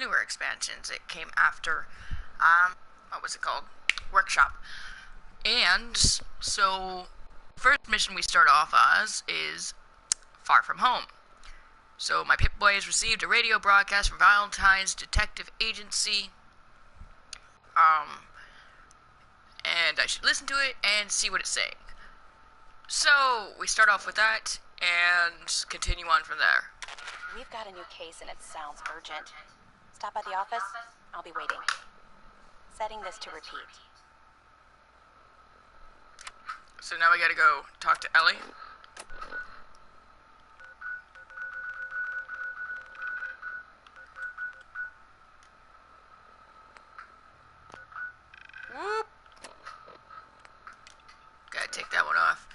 newer expansions. It came after, what was it called? Workshop. And so, first mission we start off as is Far From Home. So my Pip-Boy has received a radio broadcast from Valentine's Detective Agency. And I should listen to it and see what it's saying. So we start off with that and continue on from there. We've got a new case and it sounds urgent. Stop by the office. I'll be waiting. Setting this to repeat. So now we gotta go talk to Ellie. Whoop. Gotta take that one off.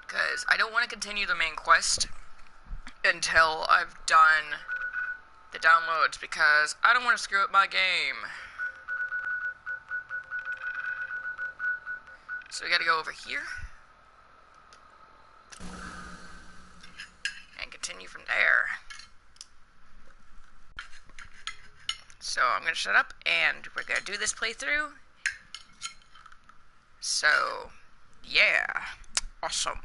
Because I don't want to continue the main quest until I've done the downloads, because I don't want to screw up my game. So we gotta go over here. And continue from there. So I'm gonna shut up and we're gonna do this playthrough. So, yeah. Awesome.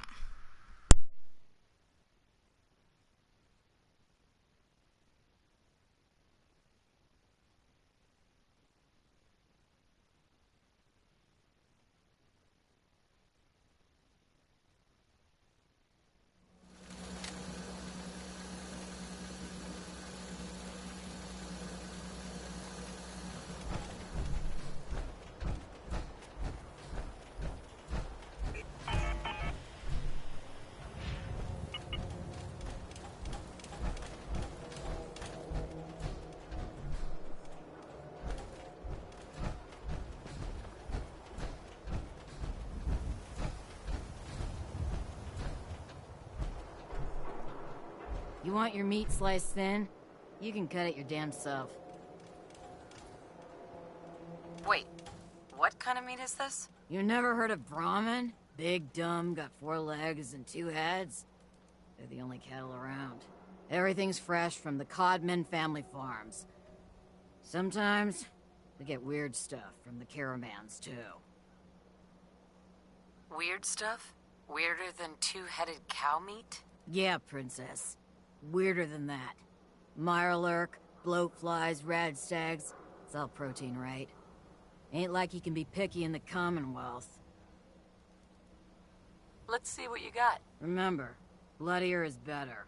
You want your meat sliced thin? You can cut it your damn self. Wait, what kind of meat is this? You never heard of Brahmin? Big, dumb, got 4 legs and 2 heads? They're the only cattle around. Everything's fresh from the Codman family farms. Sometimes, we get weird stuff from the caravans, too. Weird stuff? Weirder than 2-headed cow meat? Yeah, princess. Weirder than that. Mirelurk, bloatflies, radstags. It's all protein, right? Ain't like you can be picky in the Commonwealth. Let's see what you got. Remember, bloodier is better.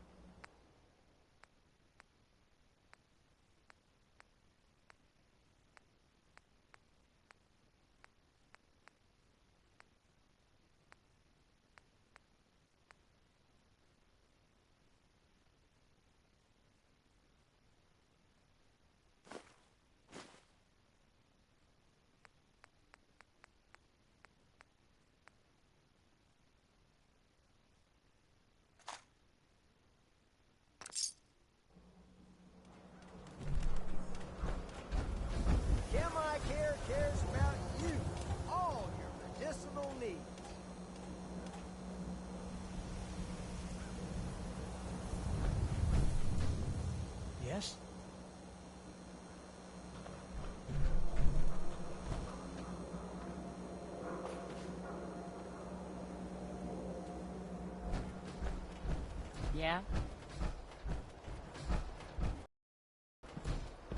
Care cares about you, all your medicinal needs. Yes? Yeah?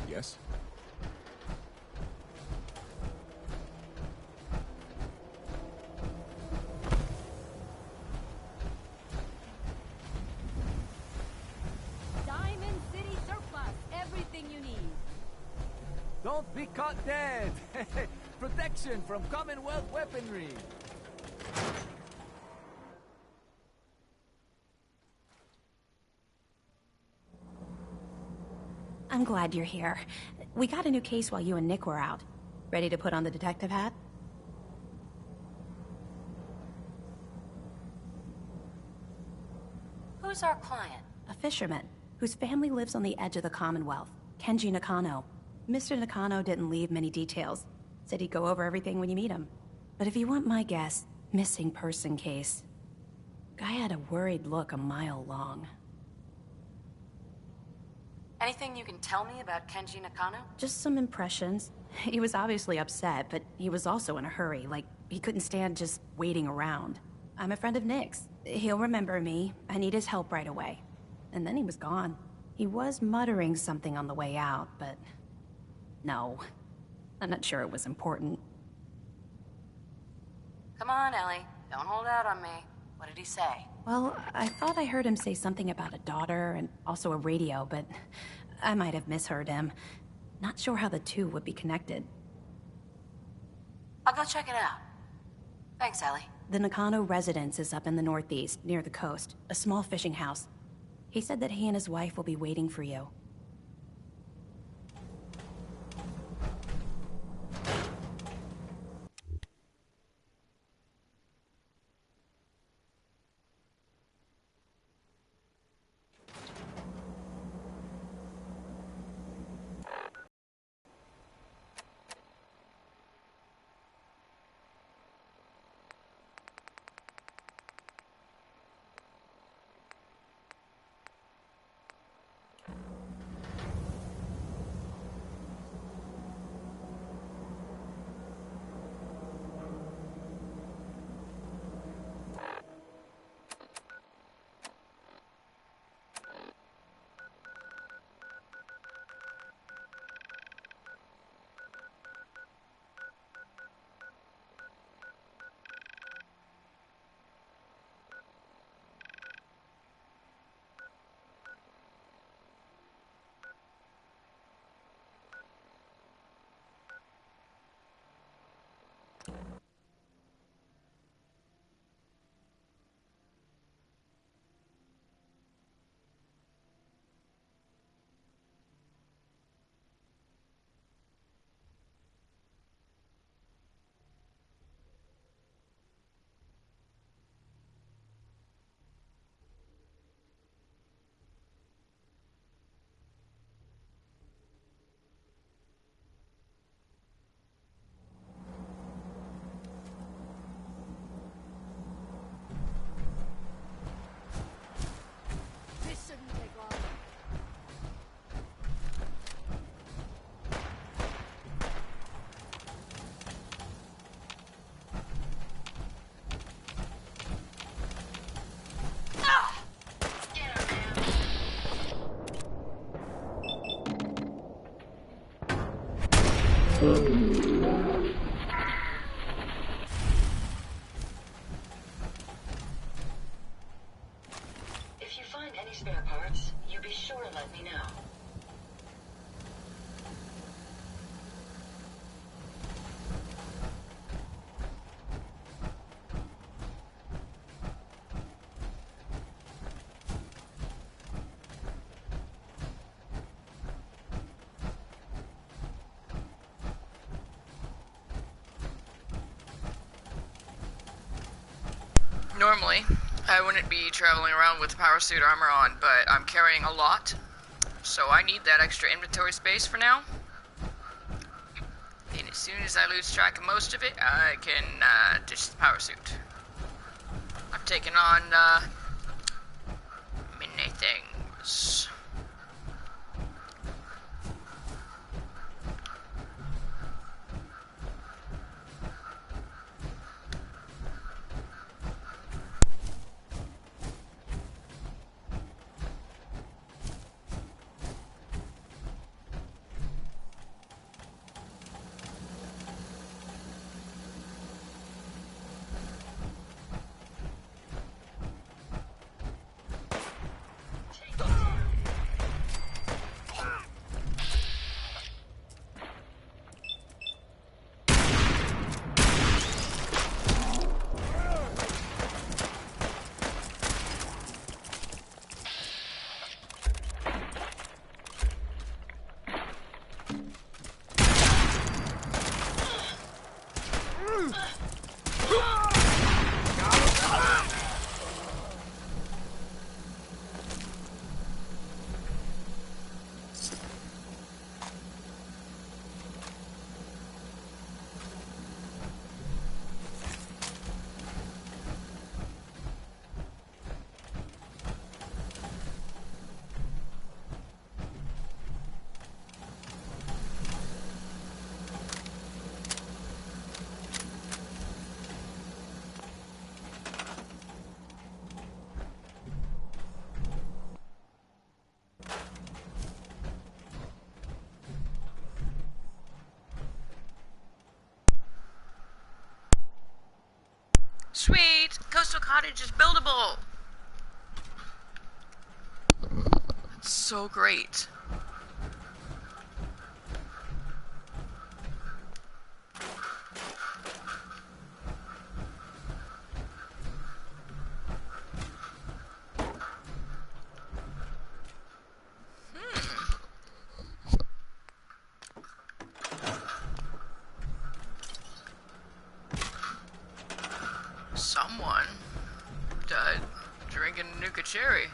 Yes? Diamond City Surplus. Everything you need. Don't be caught dead. Protection from Commonwealth weaponry. I'm glad you're here. We got a new case while you and Nick were out. Ready to put on the detective hat? Who's our client? A fisherman, whose family lives on the edge of the Commonwealth. Kenji Nakano. Mr. Nakano didn't leave many details. Said he'd go over everything when you meet him. But if you want my guess, missing person case. Guy had a worried look a mile long. Anything you can tell me about Kenji Nakano? Just some impressions. He was obviously upset, but he was also in a hurry, like he couldn't stand just waiting around. I'm a friend of Nick's. He'll remember me. I need his help right away. And then he was gone. He was muttering something on the way out, but... no. I'm not sure it was important. Come on, Ellie. Don't hold out on me. What did he say? Well, I thought I heard him say something about a daughter and also a radio, but I might have misheard him. Not sure how the two would be connected. I'll go check it out. Thanks, Ellie. The Nakano residence is up in the northeast, near the coast. A small fishing house. He said that he and his wife will be waiting for you. This shouldn't take long. If you find any spare parts, you be sure to let me know. Normally, I wouldn't be traveling around with power suit armor on, but I'm carrying a lot, so I need that extra inventory space for now. And as soon as I lose track of most of it, I can ditch the power suit. I've taken on many things. Sweet! Coastal Cottage is buildable! That's so great. Someone died drinking Nuka Cherry.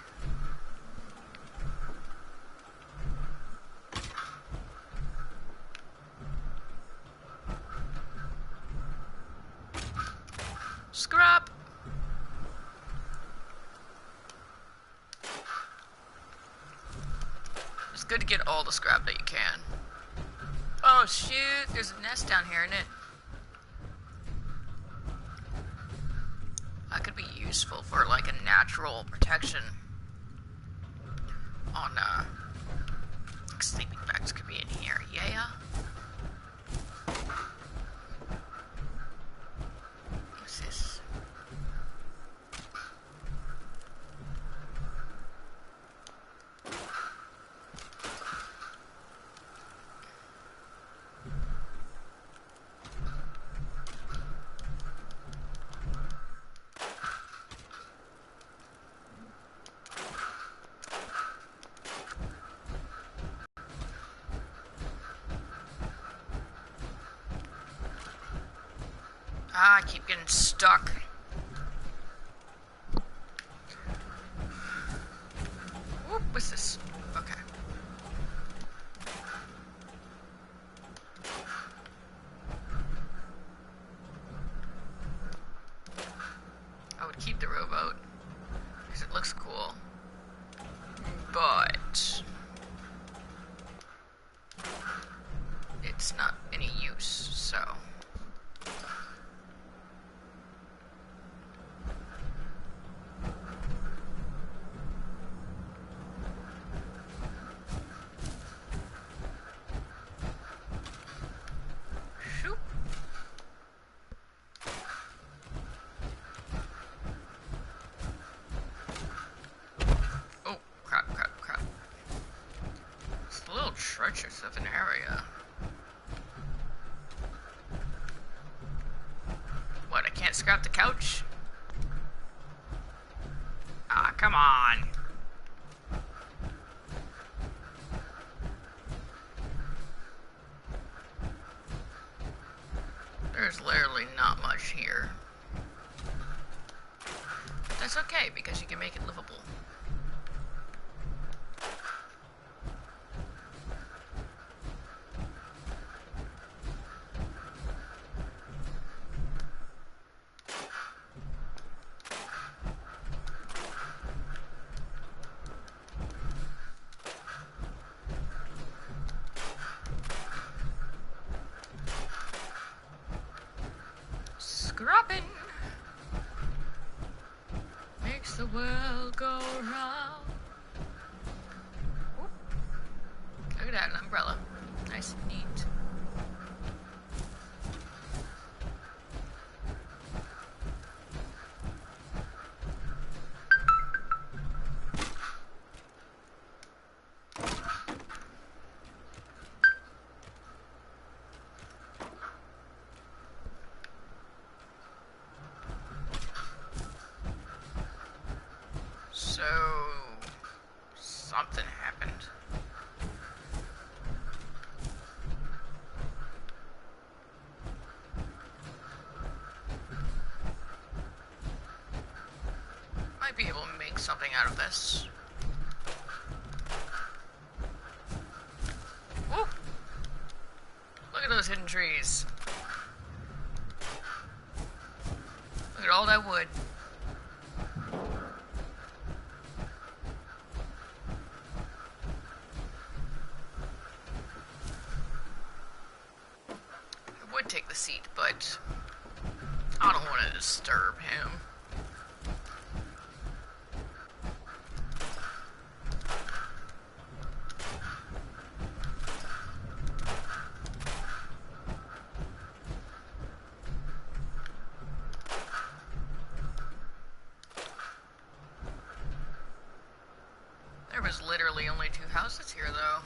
Scrap! It's good to get all the scrap that you can. Oh shoot, there's a nest down here, isn't it? That could be useful for like a natural protection on like sleeping bags could be in here, yeah. What's this? Ah, I keep getting stuck. Whoop, what's this? Okay. I would keep the rowboat because it looks cool. But it's not any use, so. Shoop. Oh, crap, crap, crap. It's a little treacherous of an area. What, I can't scrap the couch? Ah, come on. There's literally not much here. That's okay, because you can make it livable. Scrapping makes the world go round. Oop. Look at that, an umbrella. Nice and neat. So, something happened. Might be able to make something out of this. Woo! Look at those hidden trees. Look at all that wood. Take the seat, but I don't want to disturb him. house that's here, though.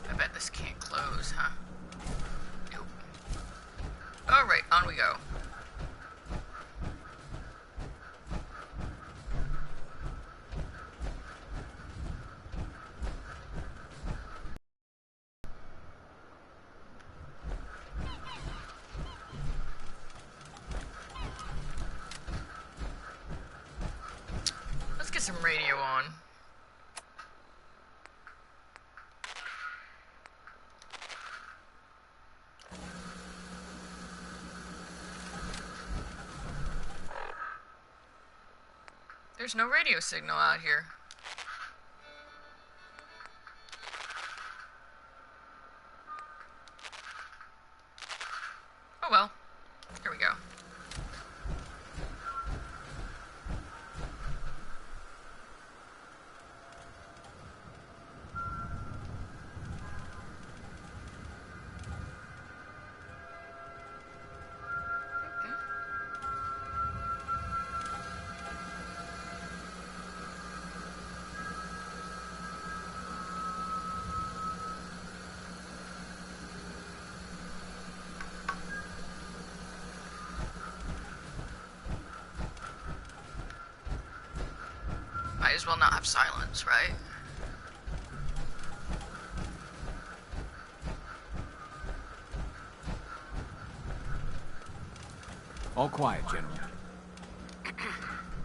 I bet this can't close, huh? Nope. Alright, on we go. Let's get some radio on. There's no radio signal out here. Oh well. Here we go. Might as well not have silence, right? All quiet, gentlemen.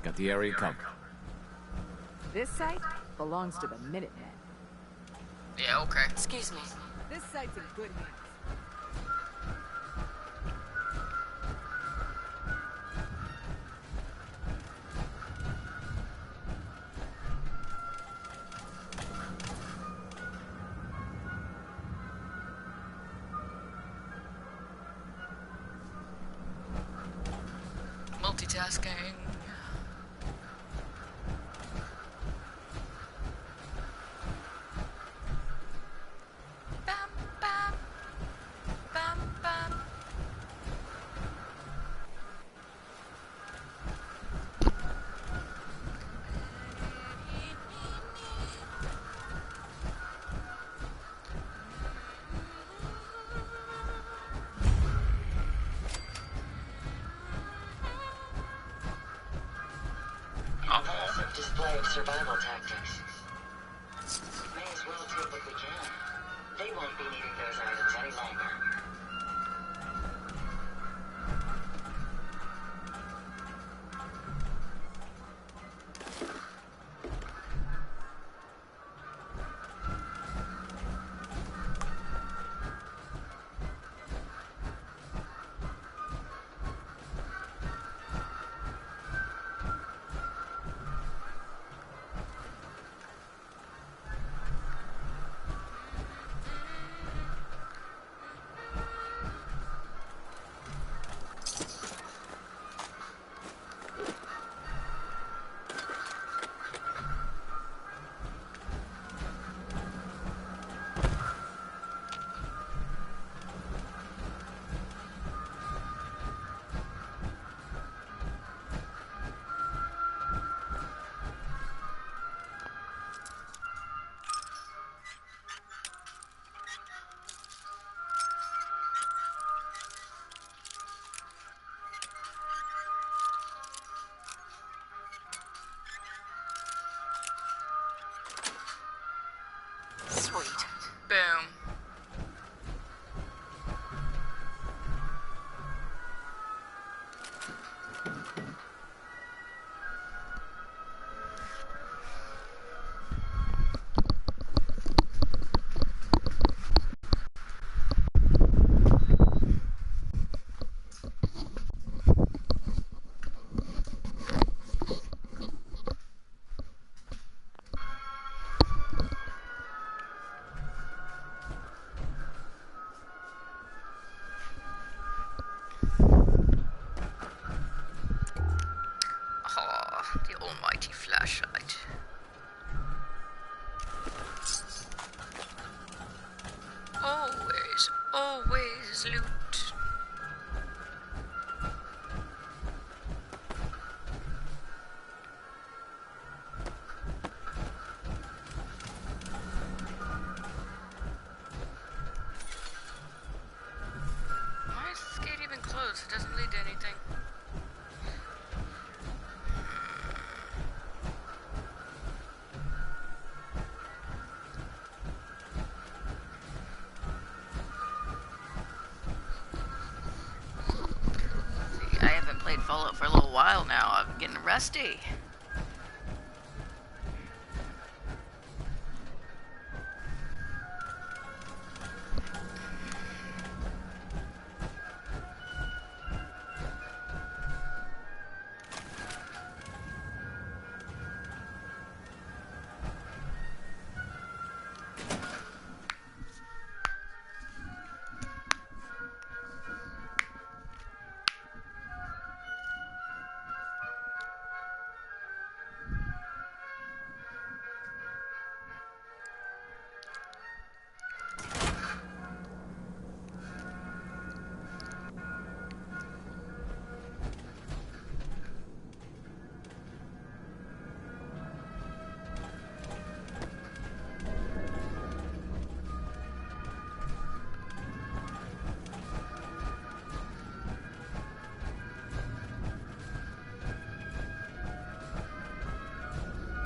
Got the area covered. This site belongs to the Minutemen. Yeah, okay. Excuse me. This site's in good hands. Multitasking. Bam, bam. Bam, bam. Impressive display of survival tactics. May as well take what we can. They won't be needing those items any longer. Sweet. Boom. Ah, the almighty flashlight. Always. loot. Why is this gate even closed? It doesn't lead to anything. I haven't played Fallout for a little while now. I'm getting rusty.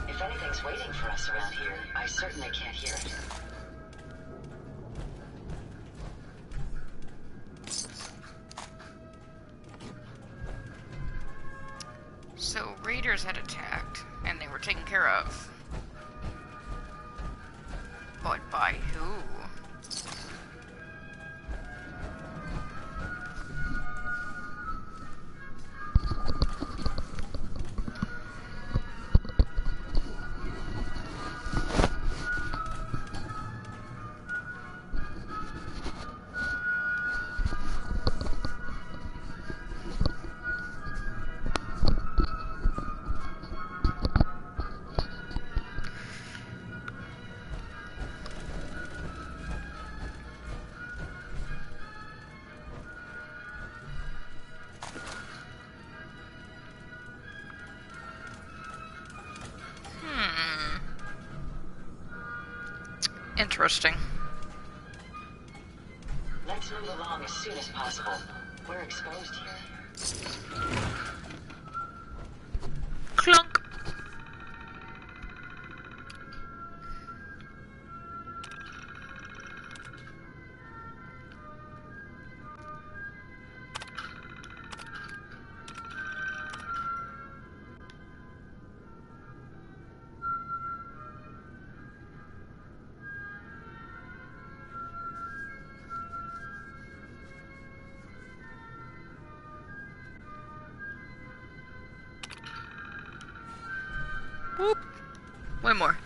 If anything's waiting for us around here, I certainly can't hear it. So, raiders had attacked, and they were taken care of. But by who? Interesting. Let's move along as soon as possible. We're exposed here. Clunk. Whoop. One more.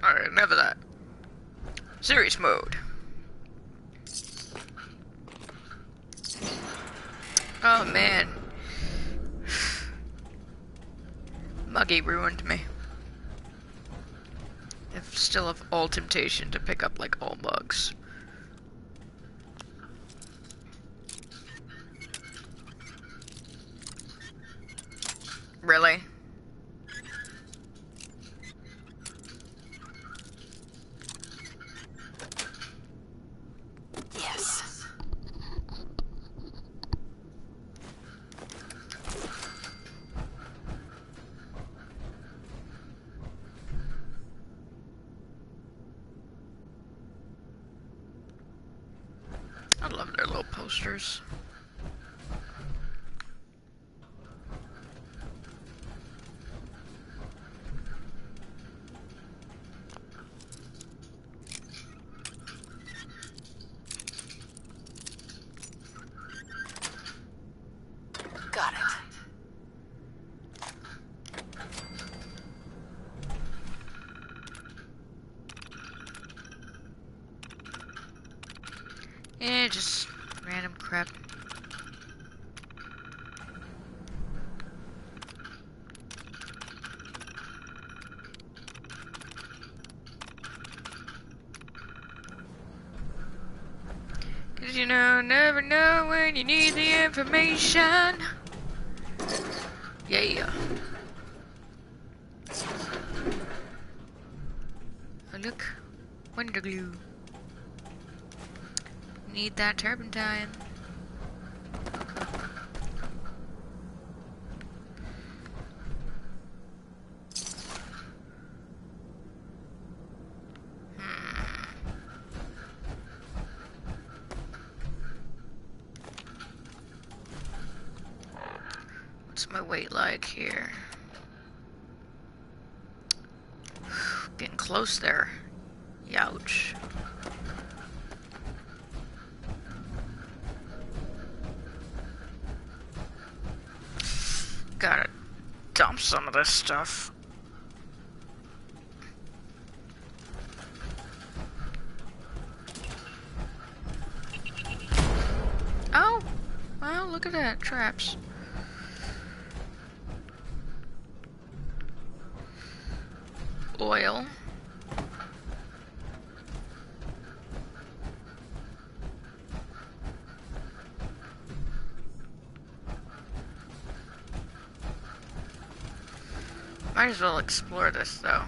Alright, enough of that. Serious mode. Oh man. Muggy ruined me. I still have all temptation to pick up like all mugs. Really? Yes. I love their little posters. Just random crap. Cause you know, never know when you need the information. Yeah. Oh look, Wonder Glue. Need that turpentine. What's my weight like here? Getting close there. Youch. Gotta dump some of this stuff. Oh! Wow, look at that. Traps. Oil. Might as well explore this though.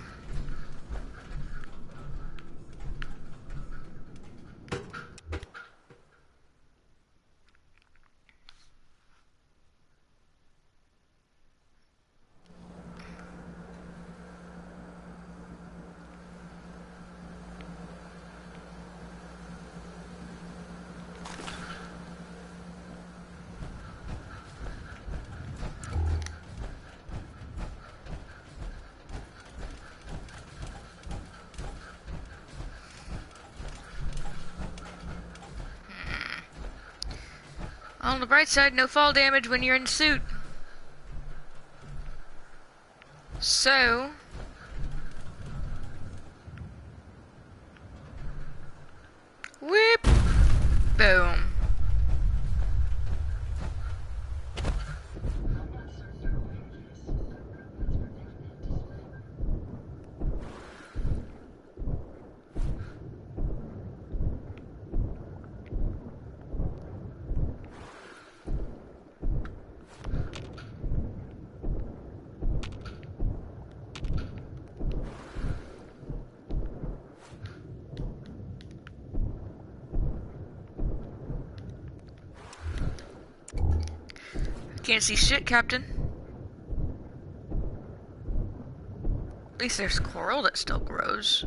On the bright side, no fall damage when you're in suit. So... Whip! Boom. Can't see shit, Captain. At least there's coral that still grows.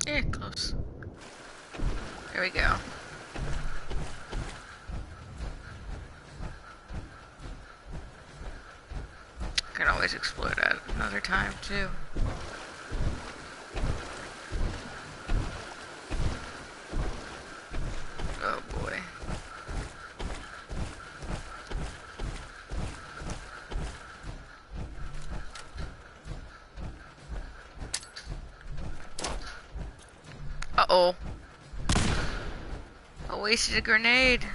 Yeah, close. There we go. Can always explore that another time too. Oh boy. Uh-oh. I wasted a grenade.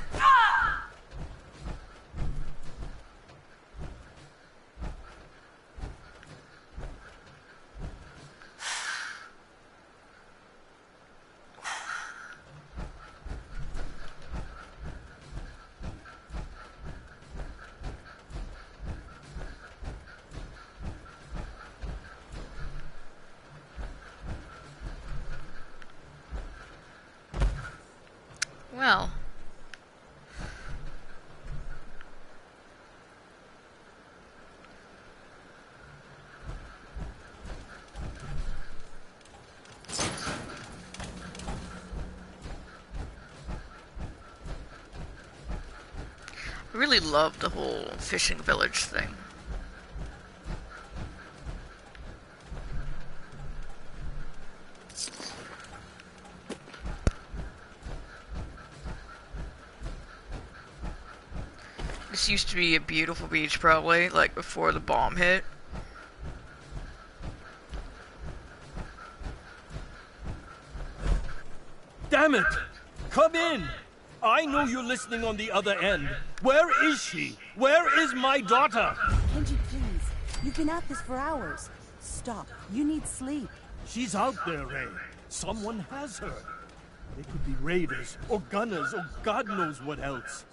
Well, I really love the whole fishing village thing. This used to be a beautiful beach, probably, like before the bomb hit. Damn it! Come in! I know you're listening on the other end. Where is she? Where is my daughter? Kenji, please. You've been at this for hours. Stop. You need sleep. She's out there, Ray. Someone has her. They could be raiders, or gunners, or God knows what else.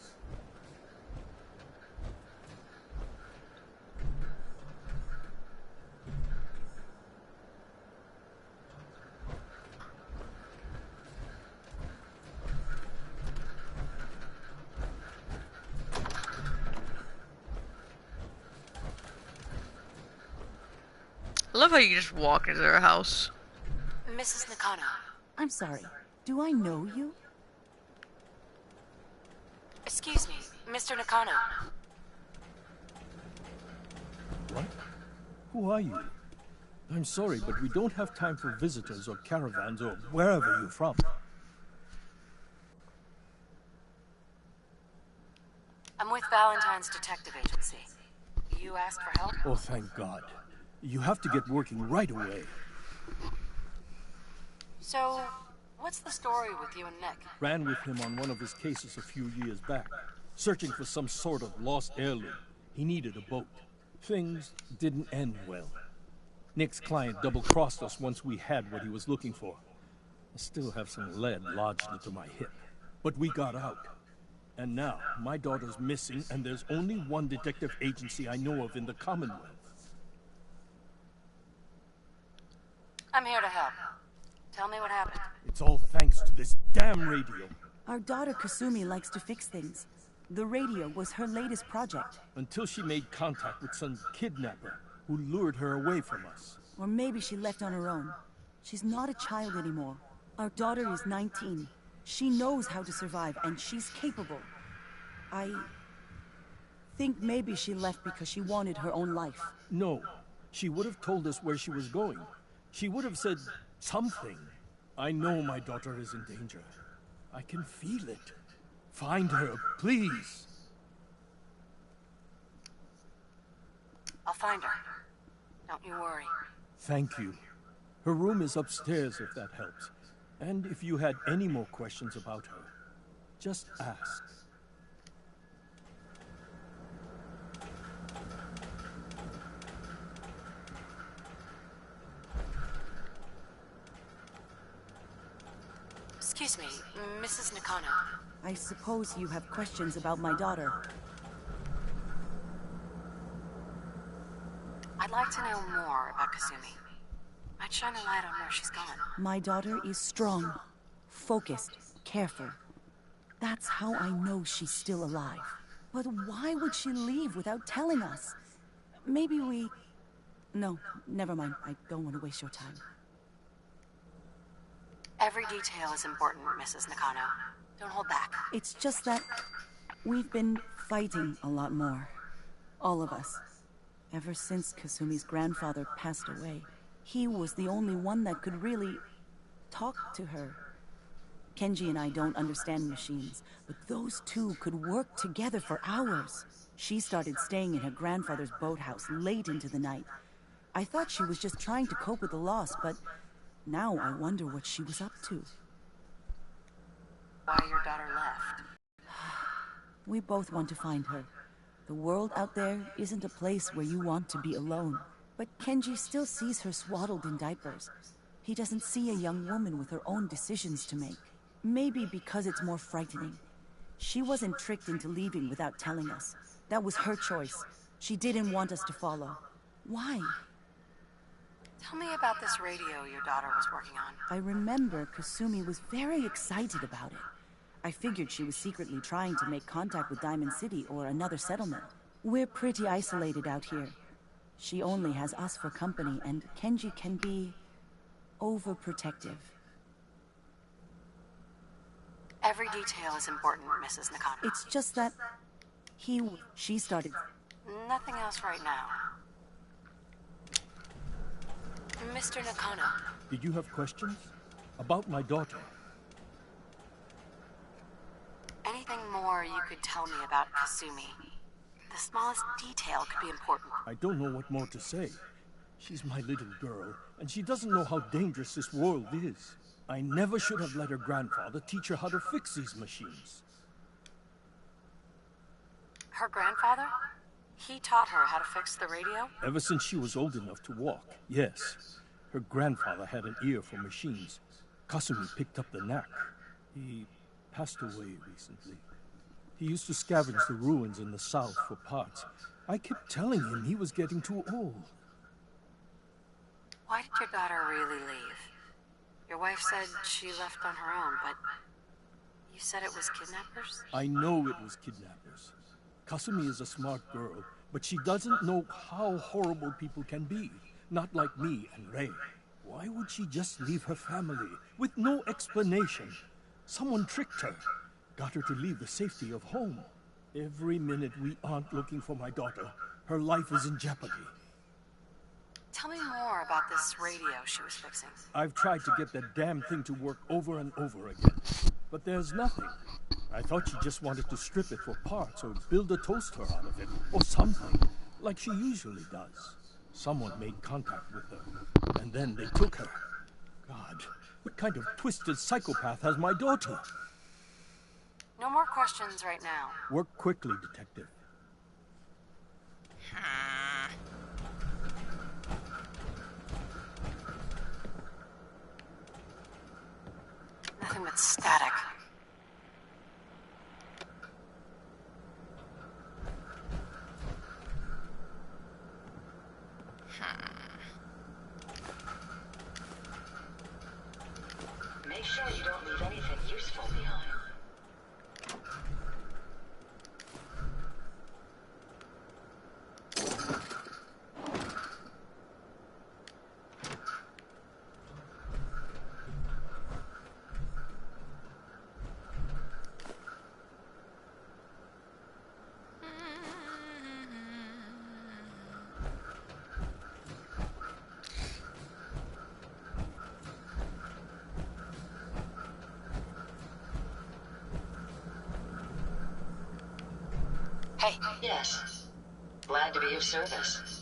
I love how you just walk into their house. Mrs. Nakano. I'm sorry. Do I know you? Excuse me, Mr. Nakano. What? Who are you? I'm sorry, but we don't have time for visitors or caravans or wherever you're from. I'm with Valentine's Detective Agency. You asked for help? Oh, thank God. You have to get working right away. So, what's the story with you and Nick? Ran with him on one of his cases a few years back, searching for some sort of lost heirloom. He needed a boat. Things didn't end well. Nick's client double-crossed us once we had what he was looking for. I still have some lead lodged into my hip. But we got out. And now, my daughter's missing, and there's only one detective agency I know of in the Commonwealth. I'm here to help. Tell me what happened. It's all thanks to this damn radio. Our daughter Kasumi likes to fix things. The radio was her latest project. Until she made contact with some kidnapper who lured her away from us. Or maybe she left on her own. She's not a child anymore. Our daughter is 19. She knows how to survive, and she's capable. I think maybe she left because she wanted her own life. No. She would have told us where she was going. She would have said something. I know my daughter is in danger. I can feel it. Find her, please. I'll find her. Don't you worry. Thank you. Her room is upstairs if that helps. And if you had any more questions about her, just ask. Excuse me, Mrs. Nakano. I suppose you have questions about my daughter. I'd like to know more about Kasumi. Might shine a light on where she's gone. My daughter is strong, focused, careful. That's how I know she's still alive. But why would she leave without telling us? Maybe we... No, never mind. I don't want to waste your time. Every detail is important, Mrs. Nakano. Don't hold back. It's just that we've been fighting a lot more. All of us. Ever since Kasumi's grandfather passed away. He was the only one that could really talk to her. Kenji and I don't understand machines, but those two could work together for hours. She started staying in her grandfather's boathouse late into the night. I thought she was just trying to cope with the loss, but now I wonder what she was up to. Why your daughter left? We both want to find her. The world out there isn't a place where you want to be alone. But Kenji still sees her swaddled in diapers. He doesn't see a young woman with her own decisions to make. Maybe because it's more frightening. She wasn't tricked into leaving without telling us. That was her choice. She didn't want us to follow. Why? Tell me about this radio your daughter was working on. I remember Kasumi was very excited about it. I figured she was secretly trying to make contact with Diamond City or another settlement. We're pretty isolated out here. She only has us for company, and Kenji can be overprotective. Every detail is important, Mrs. Nakano. It's just that She started... Nothing else right now. Mr. Nakano. Did you have questions? About my daughter? Anything more you could tell me about Kasumi? The smallest detail could be important. I don't know what more to say. She's my little girl, and she doesn't know how dangerous this world is. I never should have let her grandfather teach her how to fix these machines. Her grandfather? He taught her how to fix the radio? Ever since she was old enough to walk, yes. Her grandfather had an ear for machines. Kasumi picked up the knack. He passed away recently. He used to scavenge the ruins in the south for parts. I kept telling him he was getting too old. Why did your daughter really leave? Your wife said she left on her own, but you said it was kidnappers? I know it was kidnappers. Kasumi is a smart girl, but she doesn't know how horrible people can be. Not like me and Ray. Why would she just leave her family with no explanation? Someone tricked her. Got her to leave the safety of home. Every minute we aren't looking for my daughter, her life is in jeopardy. Tell me more about this radio she was fixing. I've tried to get that damn thing to work over and over again, but there's nothing. I thought she just wanted to strip it for parts or build a toaster out of it, or something, like she usually does. Someone made contact with her, and then they took her. God, what kind of twisted psychopath has my daughter? No more questions right now. Work quickly, Detective. Nothing but static. Make sure you don't leave anything useful behind. Hey. Yes. Glad to be of service.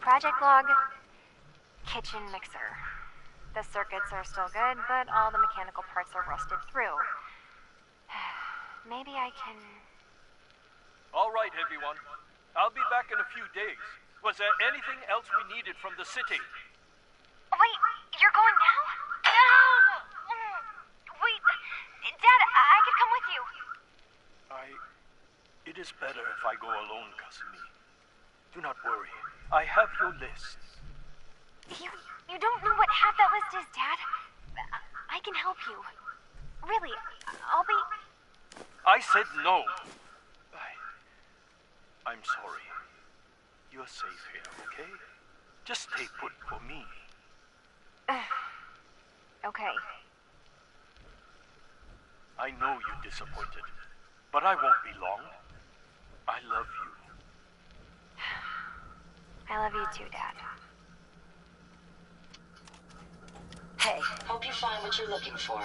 Project log, kitchen mixer. The circuits are still good, but all the mechanical parts are rusted through. Maybe I can... All right, everyone. I'll be back in a few days. Was there anything else we needed from the city? Wait, you're going now? Wait, Dad, I could come with you. It is better if I go alone, Kasumi. Do not worry. I have your list. You don't know what half that list is, Dad. I can help you. Really, I'll be... I said no. I'm sorry. You're safe here, okay? Just stay put for me. Okay. I know you're disappointed, but I won't be long. I love you. I love you too, Dad. Hey, hope you find what you're looking for.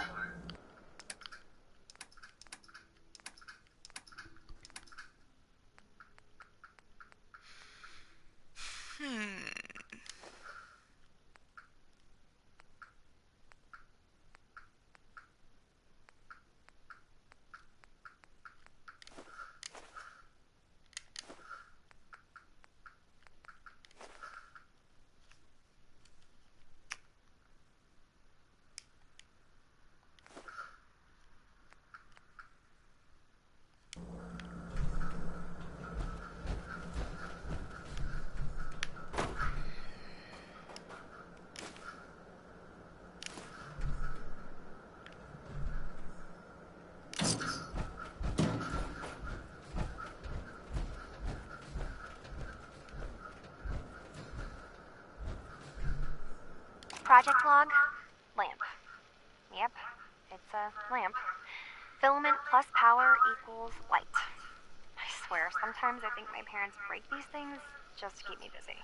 Project log, lamp. Yep, it's a lamp. Filament plus power equals light. I swear, sometimes I think my parents break these things just to keep me busy.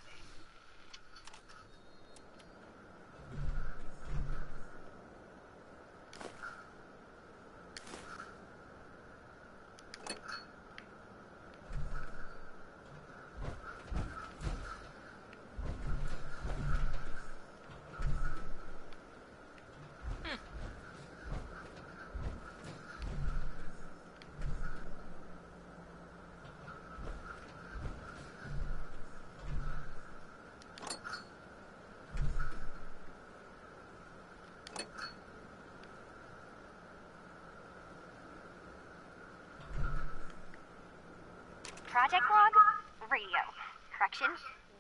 Project log, radio. Correction,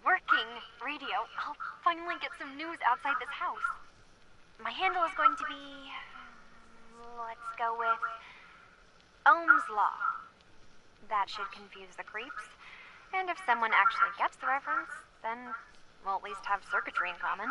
working radio. I'll finally get some news outside this house. My handle is going to be... let's go with... Ohm's Law. That should confuse the creeps. And if someone actually gets the reference, then we'll at least have circuitry in common.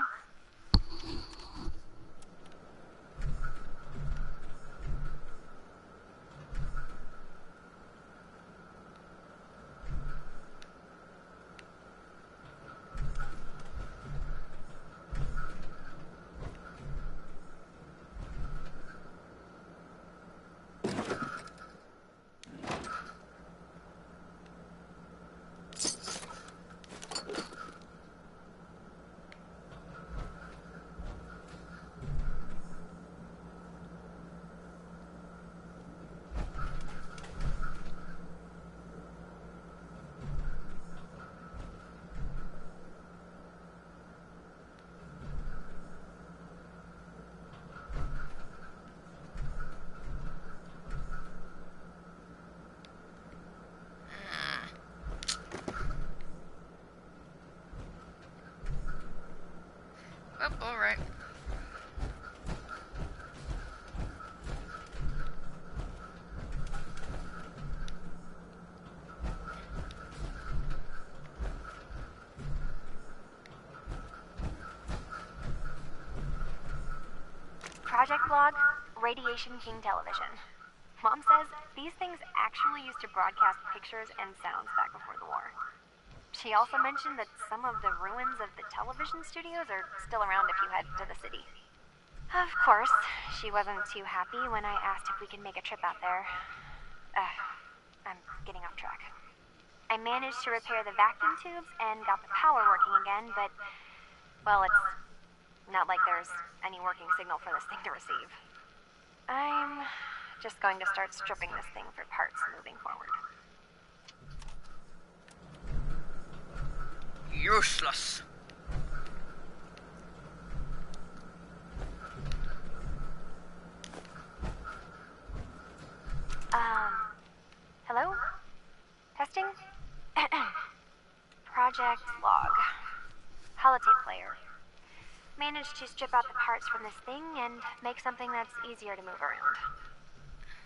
Oh, alright. Project log, Radiation King Television. Mom says these things actually used to broadcast pictures and sounds back before the war. She also mentioned that some of the ruins of the television studios are still around if you head to the city. Of course, she wasn't too happy when I asked if we could make a trip out there. I'm getting off track. I managed to repair the vacuum tubes and got the power working again, but, well, it's not like there's any working signal for this thing to receive. I'm just going to start stripping this thing for parts moving forward. Useless. Hello? Testing? Project log. Holotape player. managed to strip out the parts from this thing and make something that's easier to move around.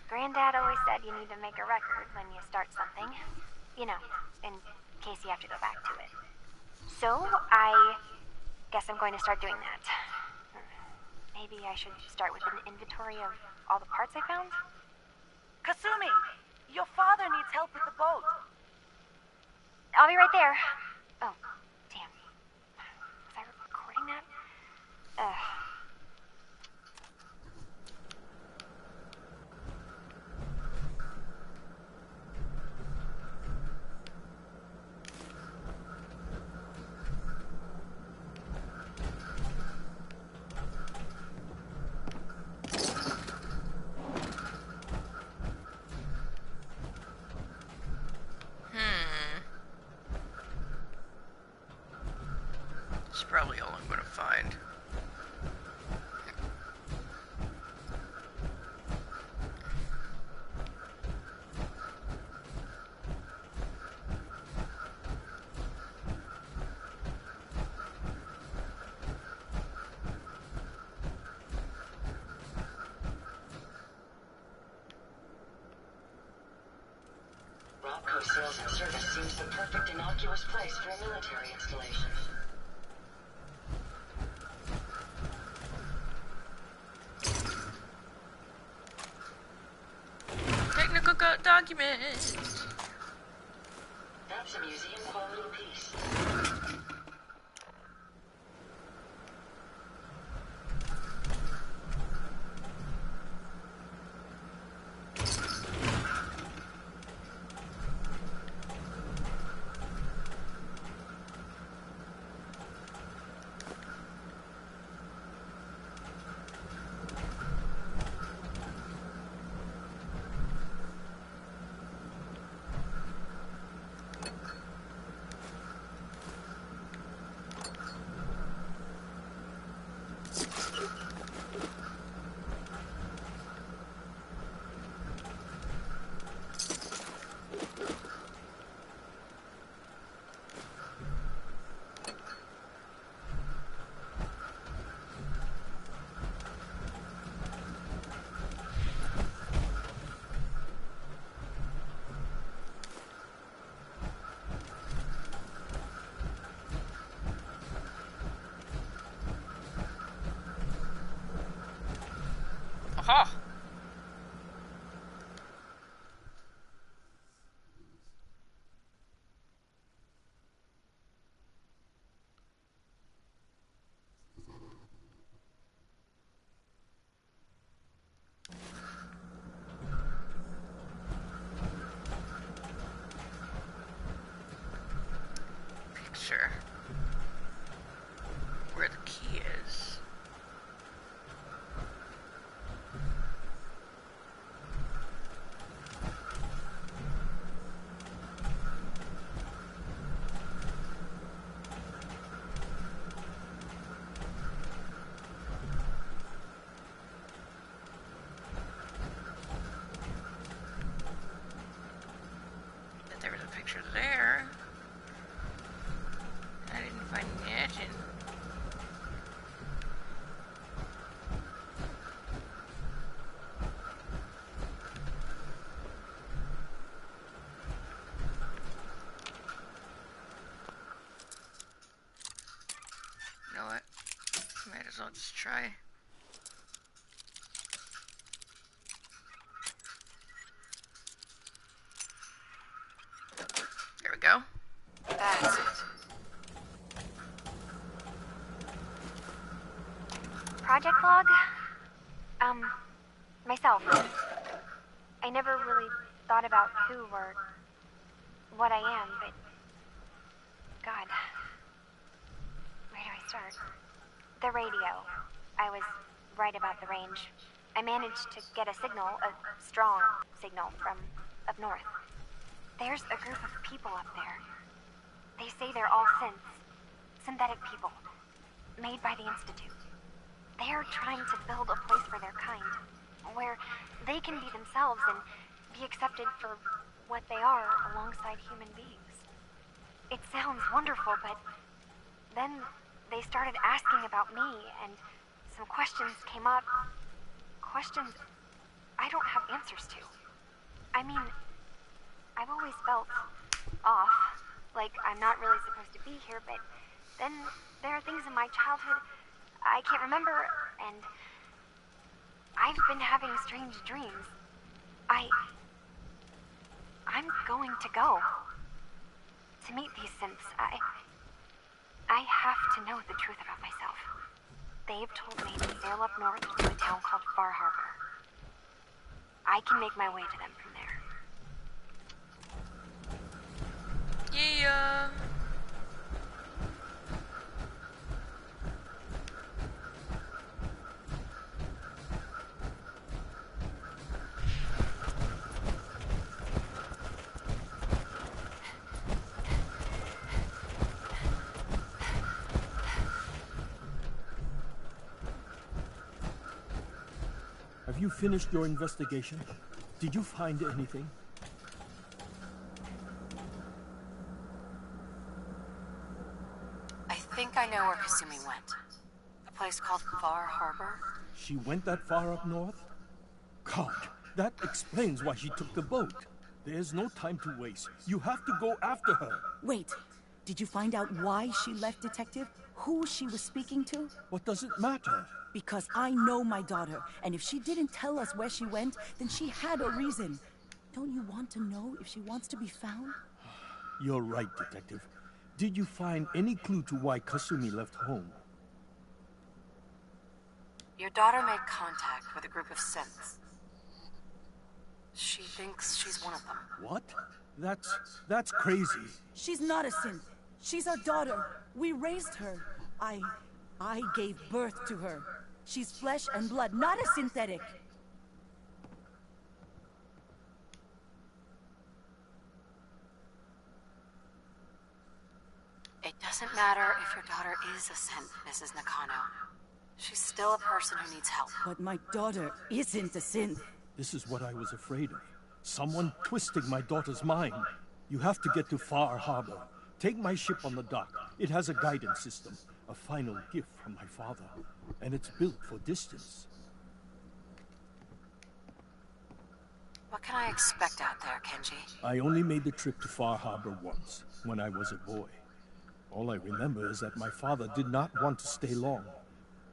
Granddad always said you need to make a record when you start something. You know, in case you have to go back to it. So, I guess I'm going to start doing that. Maybe I should start with an inventory of all the parts I found? Kasumi! Your father needs help with the boat. I'll be right there. Oh, damn. Was I recording that? It's probably all I'm gonna find. Robco Sales and Service seems the perfect innocuous place for a military installation. Technical documents. That's a museum quality piece. Aha! Picture. Where the key is. There was a picture there. I didn't find nothing. You know what? Might as well just try. There we go. That's it. Project log? Myself. I never really thought about who or what I am, but... God. Where do I start? The radio. I was right about the range. I managed to get a signal, a strong signal, from up north. There's a group of people up there. They say they're all synthetic people, made by the Institute. They're trying to build a place for their kind, where they can be themselves and be accepted for what they are alongside human beings. It sounds wonderful, but then they started asking about me, and some questions came up. Questions I don't have answers to. I mean, I've always felt off, like I'm not really supposed to be here, but then there are things in my childhood I can't remember, and I've been having strange dreams. I'm going to go. To meet these synths, I have to know the truth about myself. They've told me to sail up north to a town called Far Harbor. I can make my way to them from there. Yeah. Have you finished your investigation? Did you find anything? I think I know where Kasumi went. A place called Far Harbor. She went that far up north? God, that explains why she took the boat. There's no time to waste. You have to go after her. Wait, did you find out why she left, Detective? Who she was speaking to? What does it matter? Because I know my daughter, and if she didn't tell us where she went, then she had a reason. Don't you want to know if she wants to be found? You're right, Detective. Did you find any clue to why Kasumi left home? Your daughter made contact with a group of synths. She thinks she's one of them. What? That's crazy. She's not a synth. She's our daughter. We raised her. I gave birth to her. She's flesh and blood, not a synthetic. It doesn't matter if your daughter is a synth, Mrs. Nakano. She's still a person who needs help. But my daughter isn't a synth. This is what I was afraid of. Someone twisting my daughter's mind. You have to get to Far Harbor. Take my ship on the dock. It has a guidance system. A final gift from my father. And it's built for distance. What can I expect out there, Kenji? I only made the trip to Far Harbor once, when I was a boy. All I remember is that my father did not want to stay long.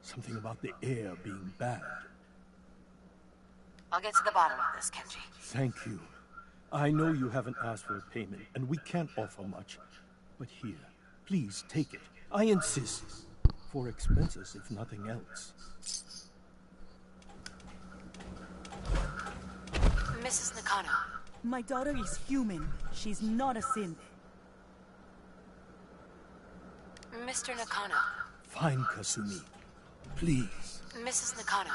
Something about the air being bad. I'll get to the bottom of this, Kenji. Thank you. I know you haven't asked for a payment, and we can't offer much. But here, please take it. I insist. For expenses, if nothing else. Mrs. Nakano. My daughter is human. She's not a synth. Mr. Nakano. Find Kasumi. Please. Mrs. Nakano.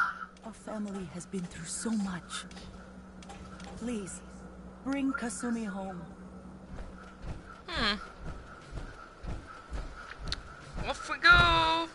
Our family has been through so much. Please, bring Kasumi home. Off we go.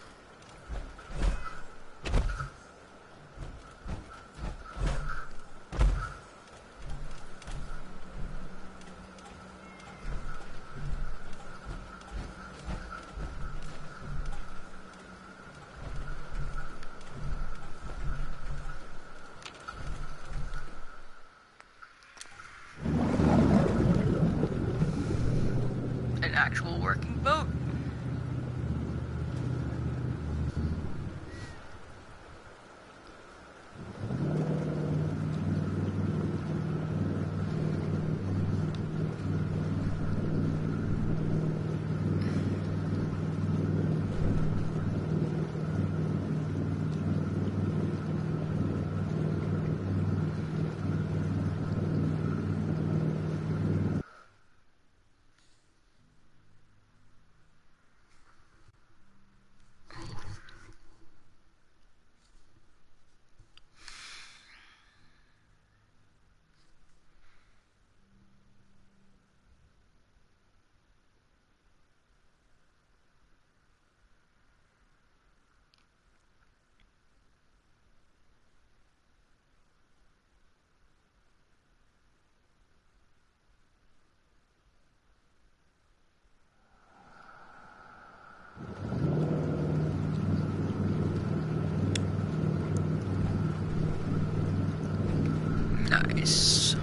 Nice.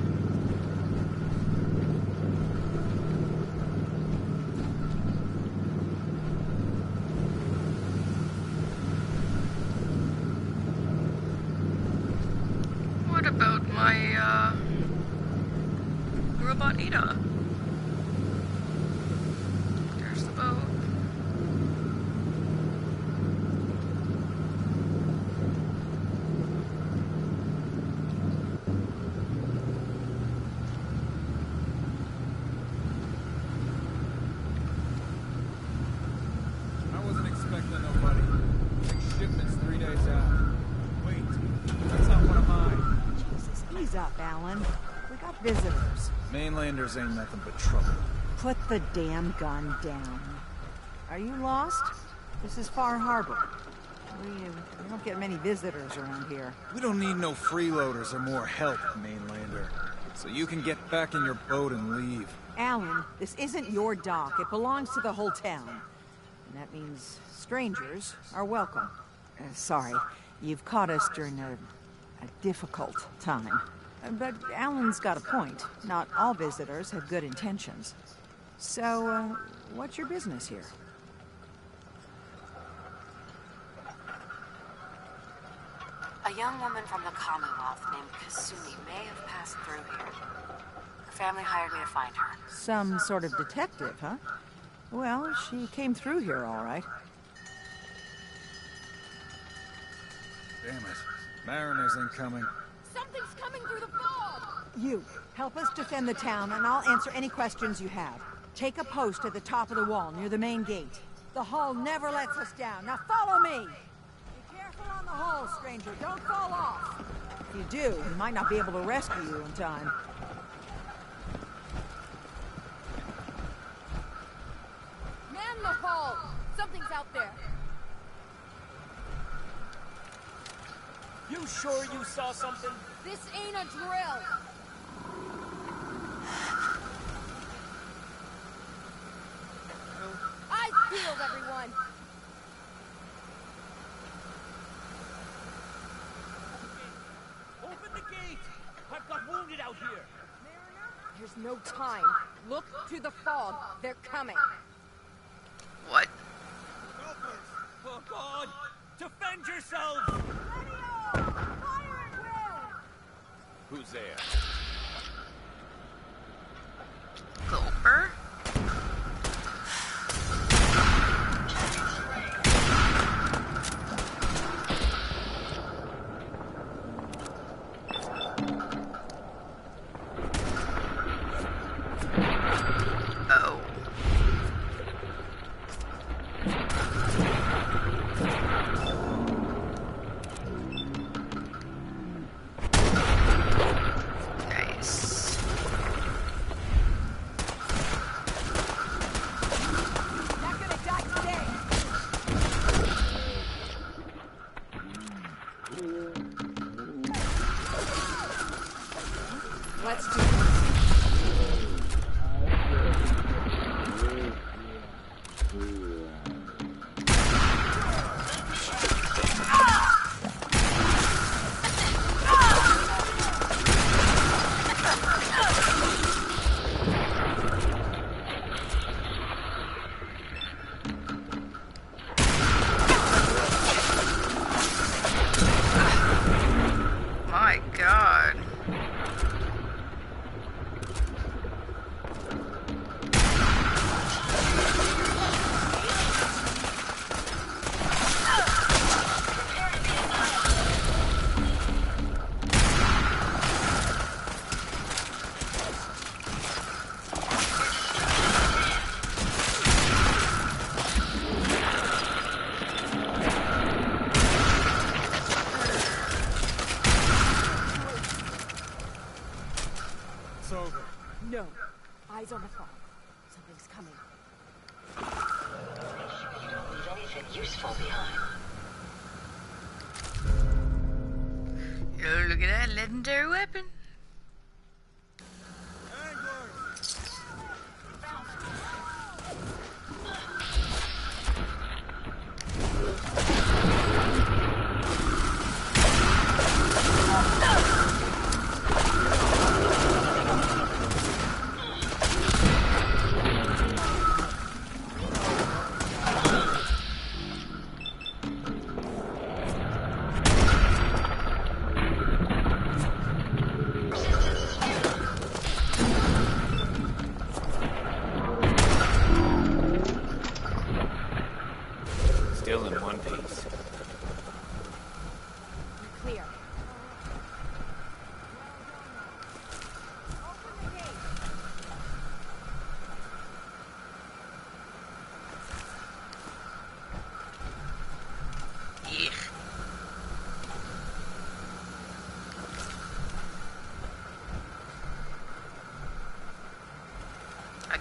What about my, robot Ada? There's the boat. I wasn't expecting nobody. Next shipment's 3 days out. Wait, that's not one of mine. Jesus, ease up, Alan. We got visitors. Mainlanders ain't nothing but trouble. Put the damn gun down. Are you lost? This is Far Harbor. We don't get many visitors around here. We don't need no freeloaders or more help, Mainlander. So you can get back in your boat and leave. Alan, this isn't your dock. It belongs to the whole town. And that means strangers are welcome. Sorry, you've caught us during a difficult time. But Alan's got a point. Not all visitors have good intentions. So, what's your business here? A young woman from the Commonwealth named Kasumi may have passed through here. Her family hired me to find her. Some sort of detective, huh? Well, she came through here all right. Damn it. Mariners ain't coming. Something's coming through the fog! You, help us defend the town, and I'll answer any questions you have. Take a post at the top of the wall, near the main gate. The hull never lets us down. Now follow me! Be careful on the hull, stranger. Don't fall off. If you do, we might not be able to rescue you in time. Man the hull! Something's out there. You sure you saw something? This ain't a drill! Eyes peeled, everyone! Open the gate! I've got wounded out here! There's no time. Look to the fog. They're coming. What? Oh God! Defend yourselves! Who's there? Gulper? Oh. Nice. Not gonna die today! Let's do this. My God. It's over. No. Eyes on the fog. Something's coming. You don't leave anything useful behind. Oh, look at that legendary weapon.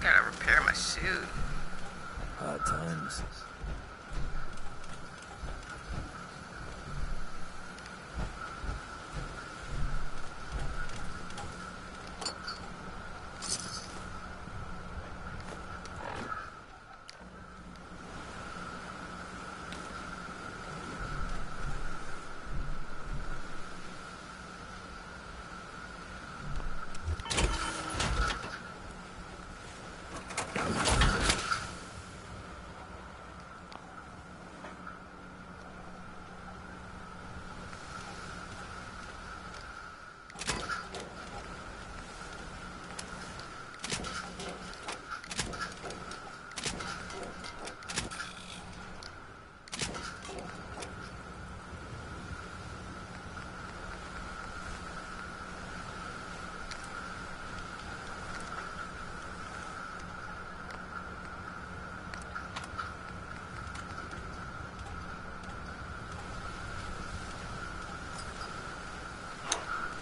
Gotta repair my suit. Hard times.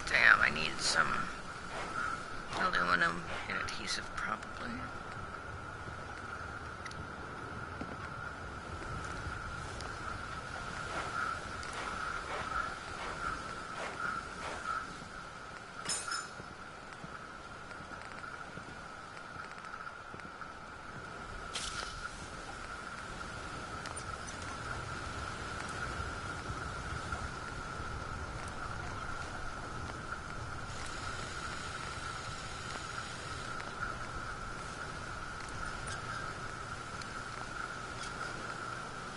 Damn, I need some aluminum and adhesive probably.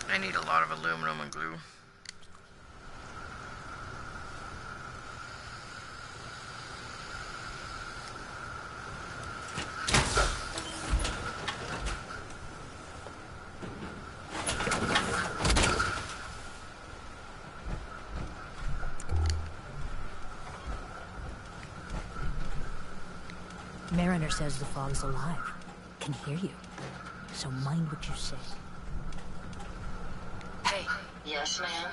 I need a lot of aluminum and glue. Mariner says the fog's alive. Can hear you. So mind what you say. Hey. Yes, ma'am?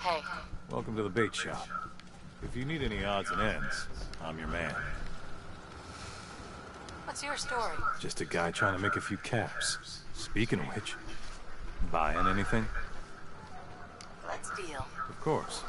Hey. Welcome to the bait shop. If you need any odds and ends, I'm your man. What's your story? Just a guy trying to make a few caps. Speaking of which, buying anything? Let's deal. Of course.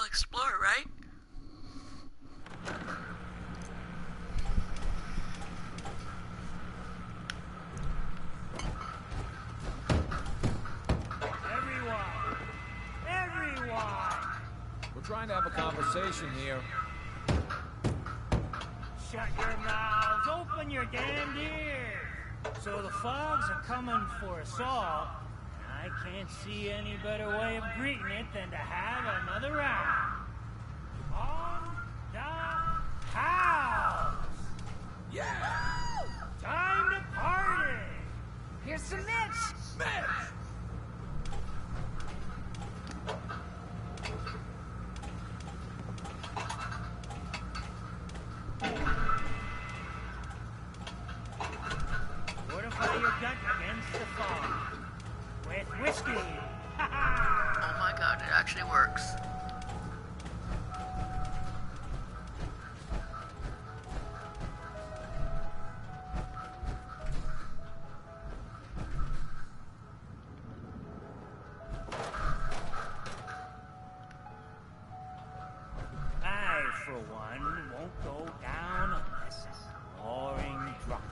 explore, right? Everyone! We're trying to have a conversation here. Shut your mouths, open your damned ears! So the fogs are coming for us all, and I can't see any better way of greeting it than to have another round. On the house! Yeah! Time to party! Here's some Mitch! Mitch! Fortify your gut against the fog. With whiskey! Oh my god, it actually works. I, for one, won't go down unless I'm roaring drunk.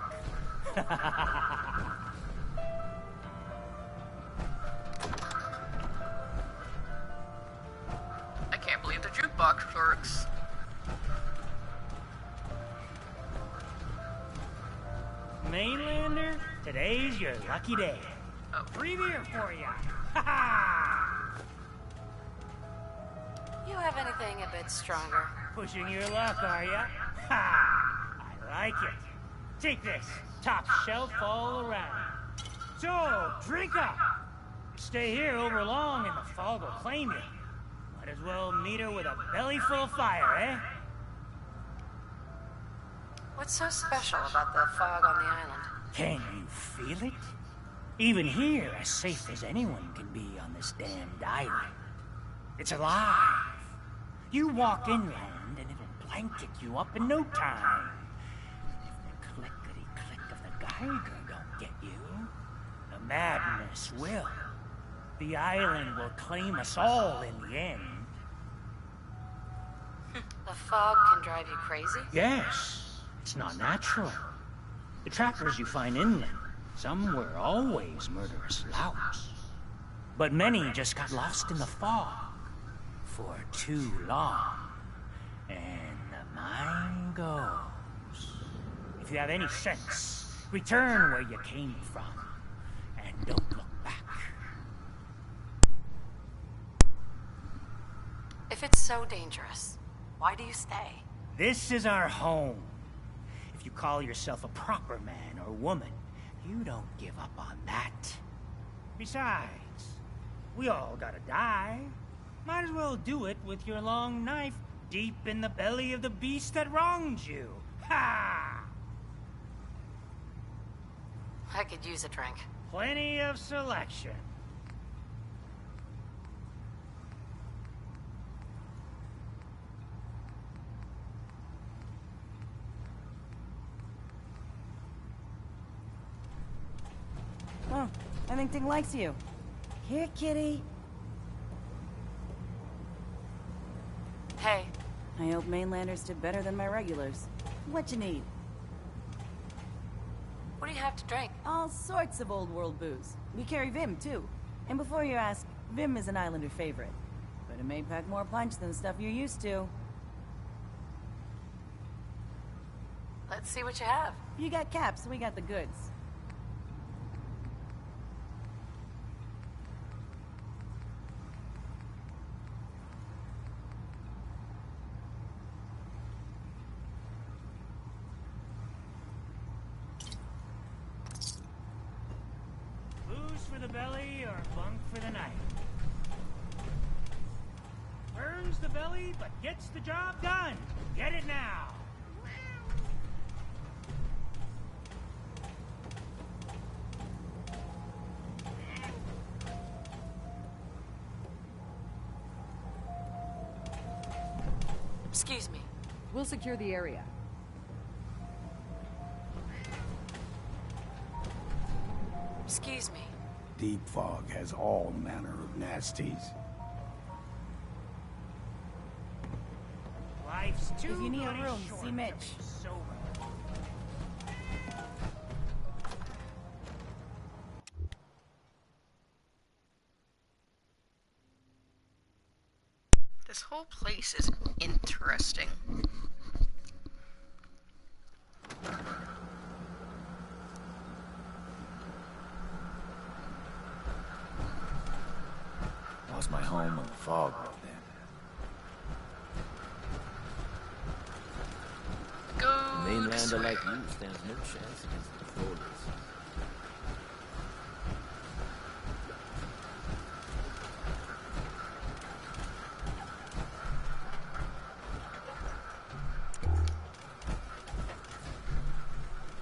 I can't believe the jukebox works. Mainlander, today's your lucky day. Oh. Free beer for ya. Ha ha! You have anything a bit stronger? Pushing your luck, are ya? Ha! I like it. Take this. Top shelf all around. So, drink up. Stay here over long and the fog will claim you. Might as well meet her with a belly full of fire, eh? What's so special about the fog on the island? Can you feel it? Even here, as safe as anyone can be on this damned island. It's alive. You walk inland and it'll blanket you up in no time. If the clickety-click of the Geiger don't get you, the madness will. The island will claim us all in the end. The fog can drive you crazy? Yes, it's not natural. The trappers you find inland, some were always murderous louts. But many just got lost in the fog for too long. And the mind goes. If you have any sense, return where you came from. And don't look back. If it's so dangerous, why do you stay? This is our home. If you call yourself a proper man or woman, you don't give up on that. Besides, we all gotta die. Might as well do it with your long knife deep in the belly of the beast that wronged you. Ha! I could use a drink. Plenty of selection. Oh, I think Ting likes you. Here, kitty. Hey. I hope mainlanders did better than my regulars. What you need? What do you have to drink? All sorts of old world booze. We carry Vim, too. And before you ask, Vim is an islander favorite. But it may pack more punch than the stuff you're used to. Let's see what you have. You got caps, we got the goods. Booze for the belly or bunk for the night? Burns the belly, but gets the job done. Get it now. Excuse me. We'll secure the area. Excuse me. Deep fog has all manner of nasties. It's too If you need a bloody room, short see to Mitch. be sober. This whole place is interesting. Lost my home when the fog rolled in. Go. A mainlander like you stands no chance against the foreigners.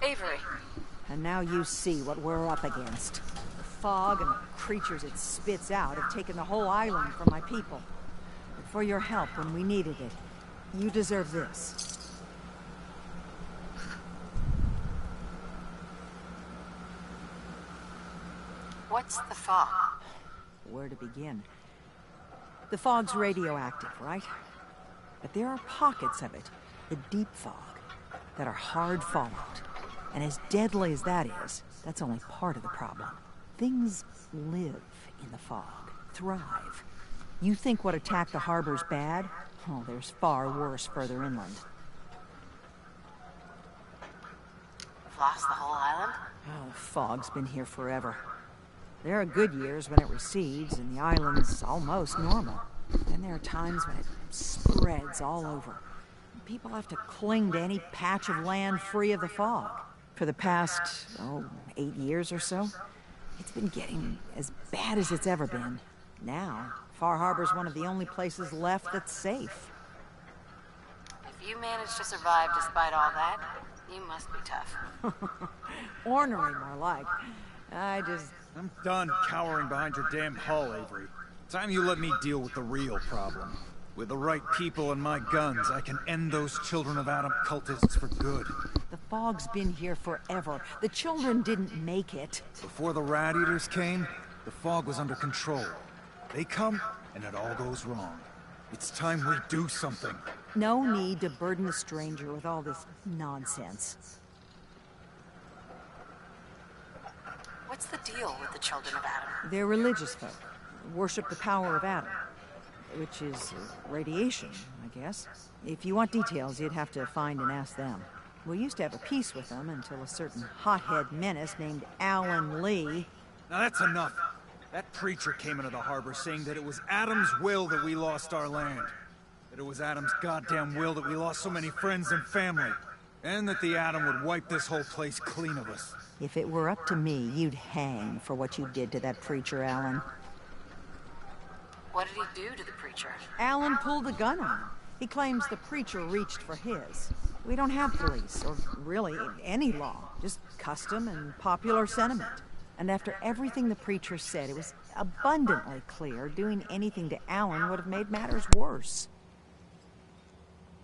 Avery. And now you see what we're up against. The fog and the creatures it spits out have taken the whole island from my people. But for your help when we needed it, you deserve this. What's the fog? Where to begin? The fog's radioactive, right? But there are pockets of it, the deep fog, that are hard fallout. And as deadly as that is, that's only part of the problem. Things live in the fog, thrive. You think what attacked the harbor's bad? Oh, there's far worse further inland. We've lost the whole island? Oh, the fog's been here forever. There are good years when it recedes and the island's almost normal. Then there are times when it spreads all over. People have to cling to any patch of land free of the fog. For the past, 8 years or so, it's been getting as bad as it's ever been. Now, Far Harbor's one of the only places left that's safe. If you managed to survive despite all that, you must be tough. Ornery, more like. I'm done cowering behind your damn hull, Avery. Time you let me deal with the real problem. With the right people and my guns, I can end those Children of Adam cultists for good. The fog's been here forever. The children didn't make it. Before the Rat Eaters came, the fog was under control. They come, and it all goes wrong. It's time we do something. No need to burden a stranger with all this nonsense. What's the deal with the Children of Adam? They're religious folk. Worship the power of Adam. Which is radiation, I guess. If you want details, you'd have to find and ask them. We used to have a peace with them until a certain hothead menace named Alan Lee... Now that's enough. That preacher came into the harbor saying that it was Adam's will that we lost our land. That it was Adam's goddamn will that we lost so many friends and family. And that the Atom would wipe this whole place clean of us. If it were up to me, you'd hang for what you did to that preacher, Alan. What did he do to the preacher? Alan pulled a gun on him. He claims the preacher reached for his. We don't have police, or really any law. Just custom and popular sentiment. And after everything the preacher said, it was abundantly clear doing anything to Alan would have made matters worse.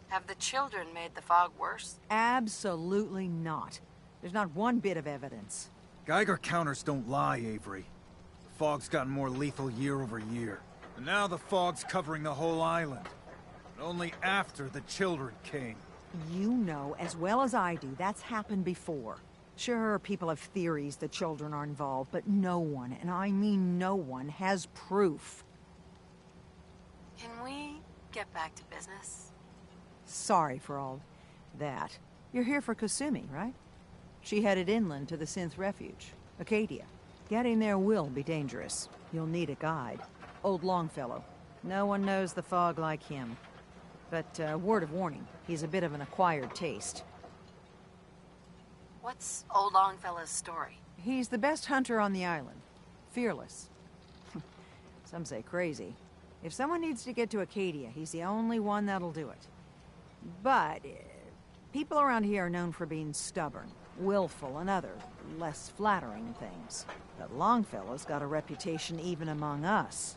Have the children made the fog worse? Absolutely not. There's not one bit of evidence. Geiger counters don't lie, Avery. The fog's gotten more lethal year over year. And now the fog's covering the whole island. And only after the children came. You know as well as I do that's happened before. Sure, people have theories the children are involved, but no one, and I mean no one, has proof. Can we get back to business? Sorry for all that. You're here for Kasumi, right? She headed inland to the Synth Refuge, Acadia. Getting there will be dangerous. You'll need a guide. Old Longfellow. No one knows the fog like him. But, word of warning, he's a bit of an acquired taste. What's Old Longfellow's story? He's the best hunter on the island. Fearless. Some say crazy. If someone needs to get to Acadia, he's the only one that'll do it. But, people around here are known for being stubborn, willful, and other, less flattering things. But Longfellow's got a reputation even among us.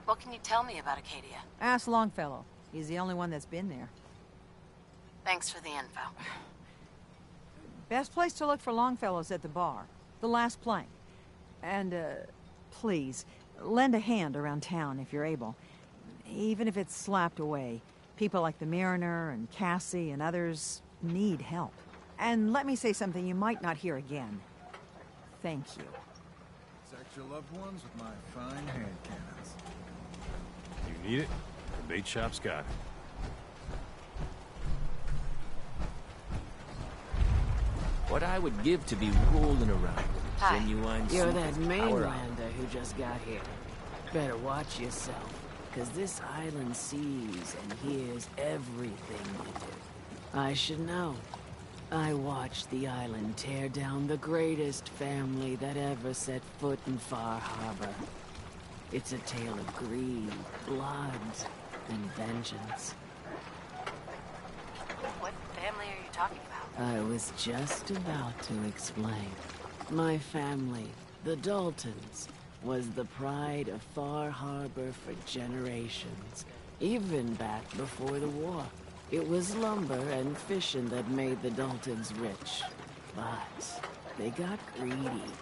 What can you tell me about Acadia? Ask Longfellow. He's the only one that's been there. Thanks for the info. Best place to look for Longfellow's at the bar. The last plank. And, please, lend a hand around town if you're able. Even if it's slapped away. People like the Mariner and Cassie and others need help. And let me say something you might not hear again. Thank you. Protect your loved ones with my fine hand cannons. You need it? The bait shop's got it. What I would give to be rolling around with a Hi. genuine You're suit that of power. mainlander who just got here. Better watch yourself, because this island sees and hears everything you do. I should know. I watched the island tear down the greatest family that ever set foot in Far Harbor. It's a tale of greed, blood, and vengeance. What family are you talking about? I was just about to explain. My family, the Daltons, was the pride of Far Harbor for generations, even back before the war. It was lumber and fishing that made the Daltons rich. But they got greedy,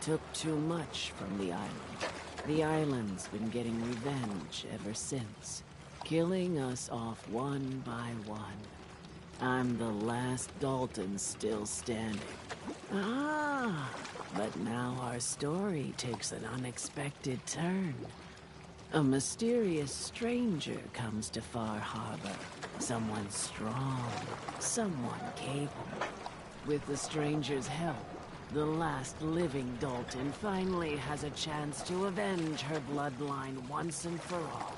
took too much from the island. The island's been getting revenge ever since, killing us off one by one. I'm the last Dalton still standing. Ah, but now our story takes an unexpected turn. A mysterious stranger comes to Far Harbor. Someone strong, someone capable. With the stranger's help, the last living Dalton finally has a chance to avenge her bloodline once and for all.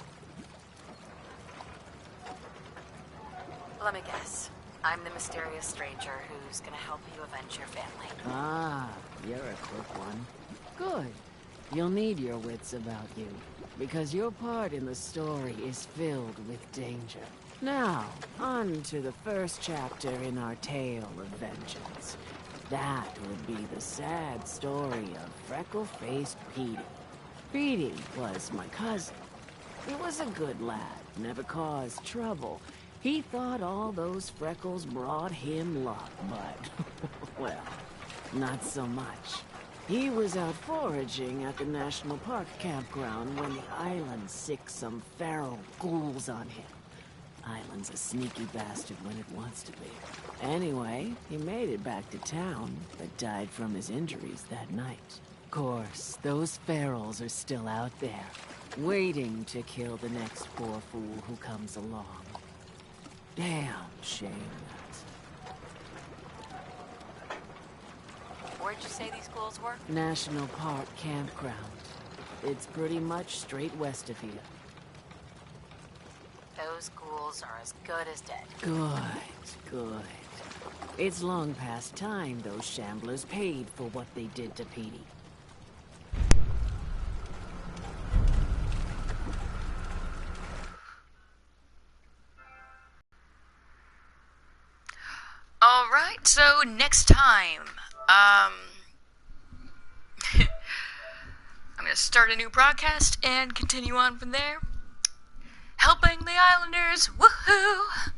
Let me guess. I'm the mysterious stranger who's gonna help you avenge your family. Ah, you're a quick one. Good. You'll need your wits about you, because your part in the story is filled with danger. Now, on to the first chapter in our tale of vengeance. That would be the sad story of freckle-faced Petey. Petey was my cousin. He was a good lad, never caused trouble. He thought all those freckles brought him luck, but, well, not so much. He was out foraging at the National Park campground when the island sicked some feral ghouls on him. Island's a sneaky bastard when it wants to be. Anyway, he made it back to town, but died from his injuries that night. Of course, those ferals are still out there, waiting to kill the next poor fool who comes along. Damn shame that. Where'd you say these schools were? National Park campground. It's pretty much straight west of here. Those ghouls are as good as dead. Good, good. It's long past time those shamblers paid for what they did to Petey. Alright, so next time, I'm gonna start a new broadcast and continue on from there. Helping the Islanders, woohoo!